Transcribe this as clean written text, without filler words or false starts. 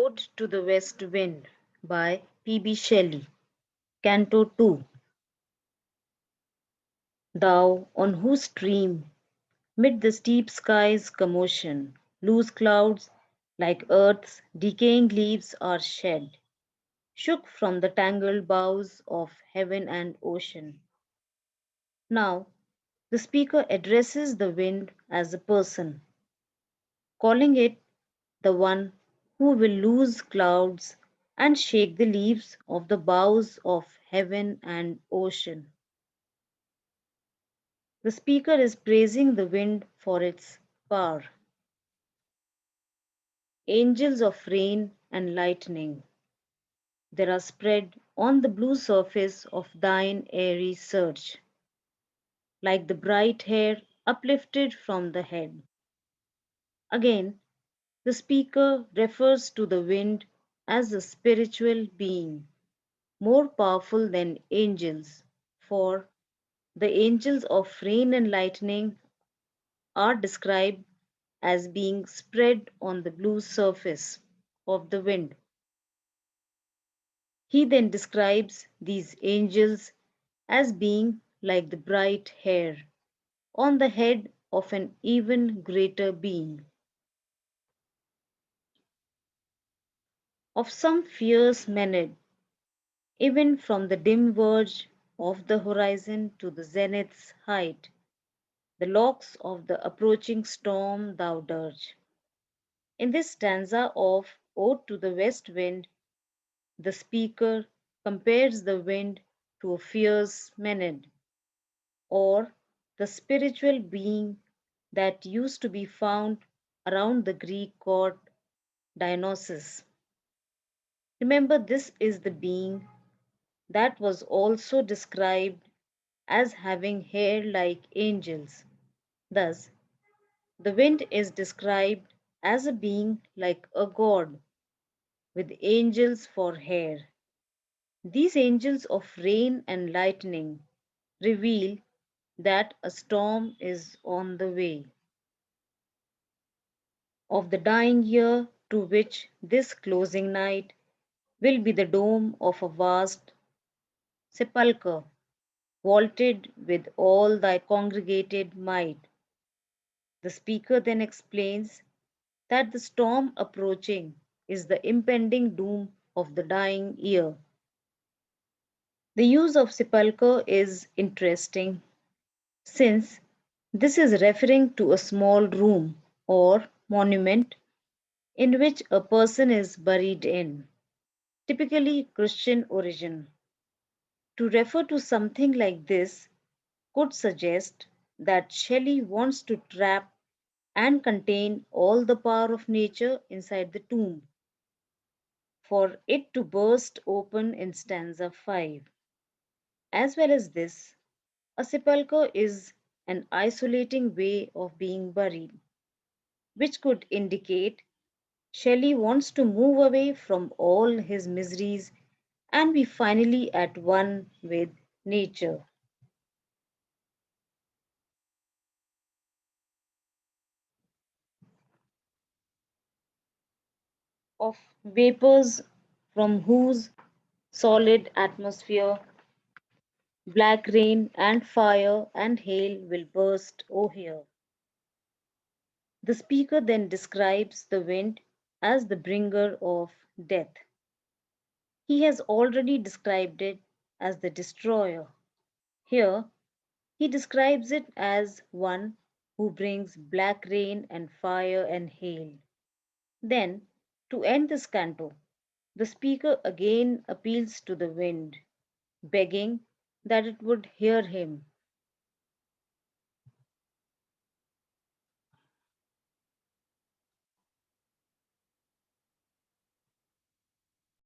Ode to the West Wind by P.B. Shelley, Canto 2. Thou, on whose stream, mid the steep sky's commotion, loose clouds, like earth's decaying leaves, are shed, shook from the tangled boughs of heaven and ocean. Now, the speaker addresses the wind as a person, calling it the one who will loose clouds and shake the leaves of the boughs of heaven and ocean. The speaker is praising the wind for its power. Angels of rain and lightning, there are spread on the blue surface of thine airy surge, like the bright hair uplifted from the head. Again, the speaker refers to the wind as a spiritual being, more powerful than angels, for the angels of rain and lightning are described as being spread on the blue surface of the wind. He then describes these angels as being like the bright hair on the head of an even greater being, of some fierce Menad, even from the dim verge of the horizon to the zenith's height, the locks of the approaching storm thou dirge. In this stanza of Ode to the West Wind, the speaker compares the wind to a fierce Menad, or the spiritual being that used to be found around the Greek god Dionysus. Remember, this is the being that was also described as having hair like angels. Thus, the wind is described as a being like a god with angels for hair. These angels of rain and lightning reveal that a storm is on the way. Of the dying year to which this closing night will be the dome of a vast sepulchre, vaulted with all thy congregated might. The speaker then explains that the storm approaching is the impending doom of the dying year. The use of sepulchre is interesting since this is referring to a small room or monument in which a person is buried in, typically Christian origin. To refer to something like this could suggest that Shelley wants to trap and contain all the power of nature inside the tomb, for it to burst open in stanza 5. As well as this, a sepulchre is an isolating way of being buried, which could indicate Shelley wants to move away from all his miseries and be finally at one with nature. Of vapors from whose solid atmosphere black rain and fire and hail will burst o'er. The speaker then describes the wind as the bringer of death. He has already described it as the destroyer. Here, he describes it as one who brings black rain and fire and hail. Then, to end this canto, the speaker again appeals to the wind, begging that it would hear him